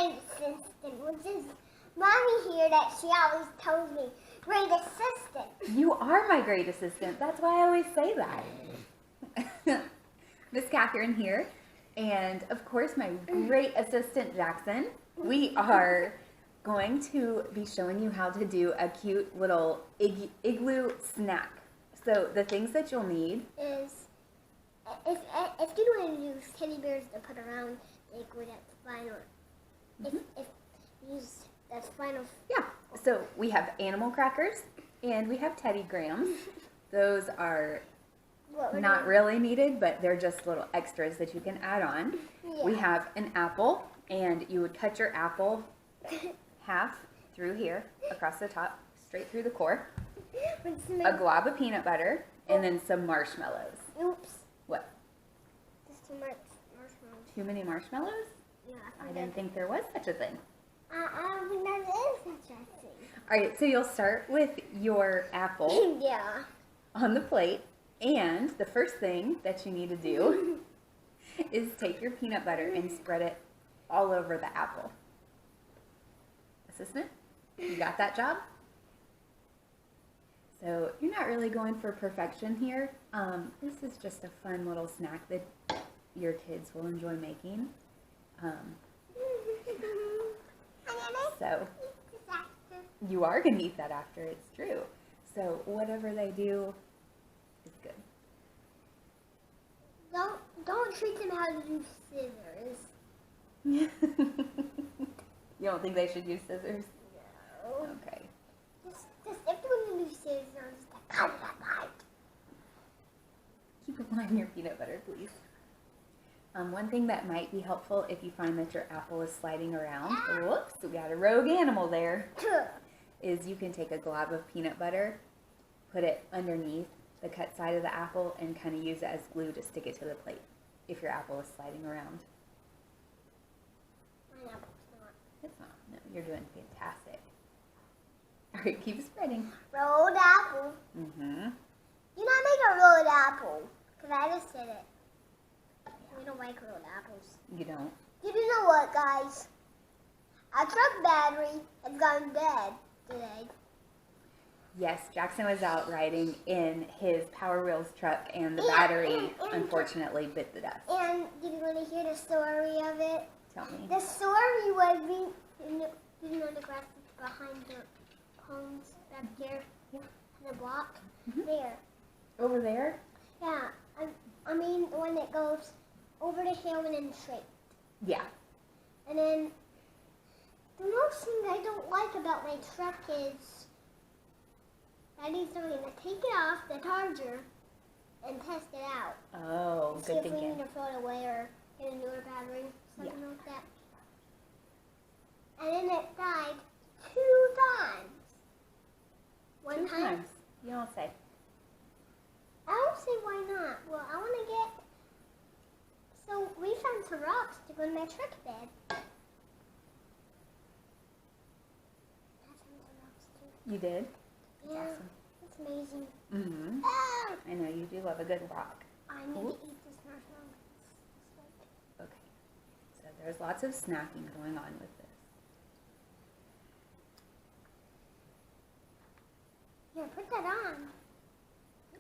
great assistant, which is Mommy here that she always tells me, great assistant. You are my great assistant. That's why I always say that. Miss Catherine here, and of course my great assistant Jackson. We are going to be showing you how to do a cute little igloo snack. So the things that you'll need is, if you want to use teddy bears to put around the igloo, that's fine. Or if use that's fine. Yeah. So we have animal crackers and we have Teddy Grahams. Those are not really needed, but they're just little extras that you can add on. Yeah. We have an apple, and you would cut your apple half through here, across the top, straight through the core. A glob of peanut butter, and then some marshmallows. Oops. What? Just too much marshmallows. Too many marshmallows? Yeah. I didn't think there was such a thing. I don't think there is such a thing. All right, so you'll start with your apple Yeah. on the plate, and the first thing that you need to do is take your peanut butter and spread it all over the apple. Assistant, you got that job? So you're not really going for perfection here. This is just a fun little snack that your kids will enjoy making. So you are going to eat that after, it's true. So whatever they do is good. Don't treat them how to use scissors. You don't think they should use scissors? No. Okay. Just if you want to use scissors, just like cut that. Keep an eye on your peanut butter, please. One thing that might be helpful if you find that your apple is sliding around, whoops, we got a rogue animal there, is you can take a glob of peanut butter, put it underneath the cut side of the apple, and kind of use it as glue to stick it to the plate if your apple is sliding around. My apple's not. It's not. No, you're doing fantastic. All right, keep spreading. Rolled apple. Mm-hmm. Do not make a rolled apple, because I just did it. We don't like rolled apples. You don't? Did you know what, guys? Our truck battery has gone dead today. Yes, Jackson was out riding in his Power Wheels truck, and the battery unfortunately bit the dust. And did you want to hear the story of it? Tell me. The story was you know the grass behind the homes back there, Yeah. the block Mhm. there. Over there? Yeah, I mean the one that goes over the hill and then straight. Yeah. And then the most thing I don't like about my truck is Daddy's going to take it off the charger and test it out. Oh, See good if we thinking. need to throw it away or get a newer battery, something like that. And then it died 2 times. One Two time. times. You don't say. I don't see why not. Well, I want to get. So we found some rocks to go in my truck bed. I found some rocks too. You did? That's Yeah, awesome. it's amazing. Mm-hmm. Ah! I know you do love a good rock. I need Ooh. to eat this marshmallow. Okay. So there's lots of snacking going on with this. Here, put that on.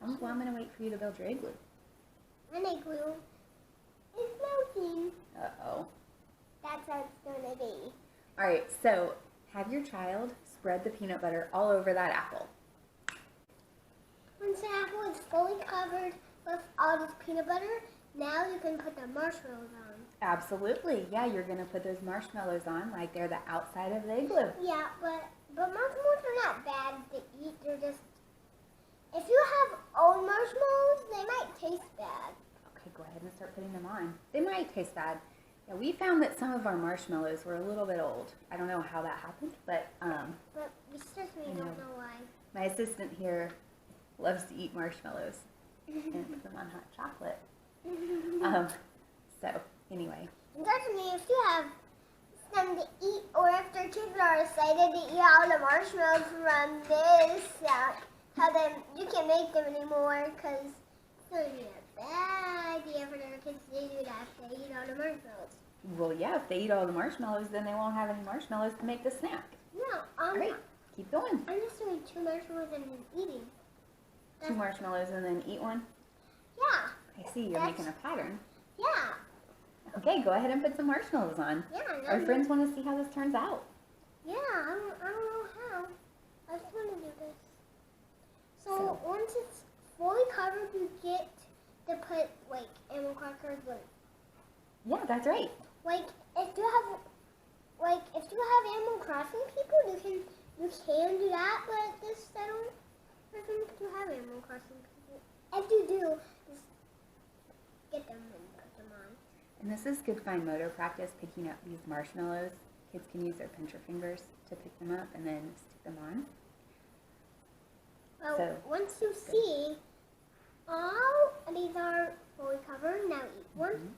Oh, well, I'm going to wait for you to build your igloo. And Igloo is melting. Uh-oh. That's how it's going to be. All right, so have your child spread the peanut butter all over that apple. Once the apple is fully covered with all this peanut butter, now you can put the marshmallows on. Absolutely. Yeah, you're going to put those marshmallows on like they're the outside of the igloo. Yeah, but marshmallows are not bad to eat. They're just, if you have old marshmallows, they might taste bad. Okay, go ahead and start putting them on. They might taste bad. Yeah, we found that some of our marshmallows were a little bit old. I don't know how that happened, but But we certainly don't know why. my assistant here loves to eat marshmallows and put them on hot chocolate. So anyway. And certainly if you have them to eat, or if their kids are excited to eat all the marshmallows from this, how them you can't make them anymore because it's going to be a bad idea for their kids to do that. They eat all the marshmallows. Well, yeah, if they eat all the marshmallows, then they won't have any marshmallows to make the snack. No, All right, keep going. I'm just doing 2 marshmallows and then eating. 2 marshmallows and then eat one. Yeah. I see, you're making a pattern. Yeah. Okay, go ahead and put some marshmallows on. Yeah. Our friends want to see how this turns out. Yeah, I don't know how. I just want to do this. So once it's fully covered, you get to put like animal crackers. Yeah, that's right. Like if you have Animal Crossing people, you can do that. But this I think you have Animal Crossing people. If you do, just get them and put them on. And this is good fine motor practice, picking up these marshmallows. Kids can use their pincher fingers to pick them up and then stick them on. Well, So, once you see all of these are fully covered, now eat one.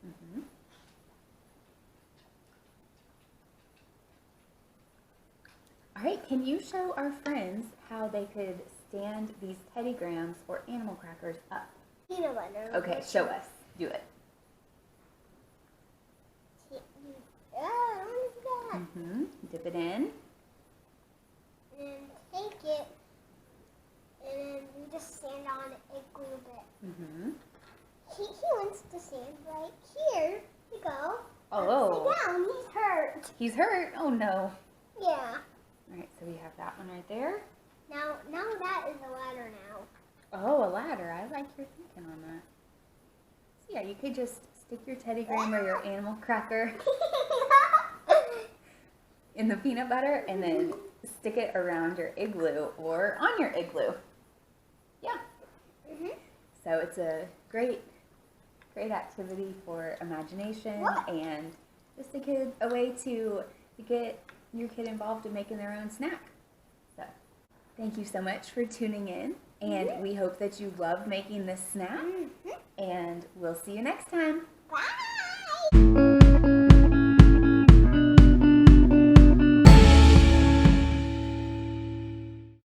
Mm-hmm. All right, can you show our friends how they could stand these Teddy Grahams or animal crackers up? Peanut butter. Okay, show us. Do it. I want to do that. Mm-hmm. Dip it in. And take it, and then we just stand on it a little bit. Mm-hmm. He wants to stand right here. You go. Oh. Sit down. He's hurt. He's hurt. Oh, no. Yeah. All right, so we have that one right there. Now that is a ladder now. Oh, a ladder. I like your thinking on that. So yeah, you could just stick your Teddy Graham or your animal cracker in the peanut butter and then stick it around your igloo or on your igloo. Yeah. Mhm. So it's a great activity for imagination and just a way to get your kid involved in making their own snack. So thank you so much for tuning in, and we hope that you love making this snack, and we'll see you next time. Bye.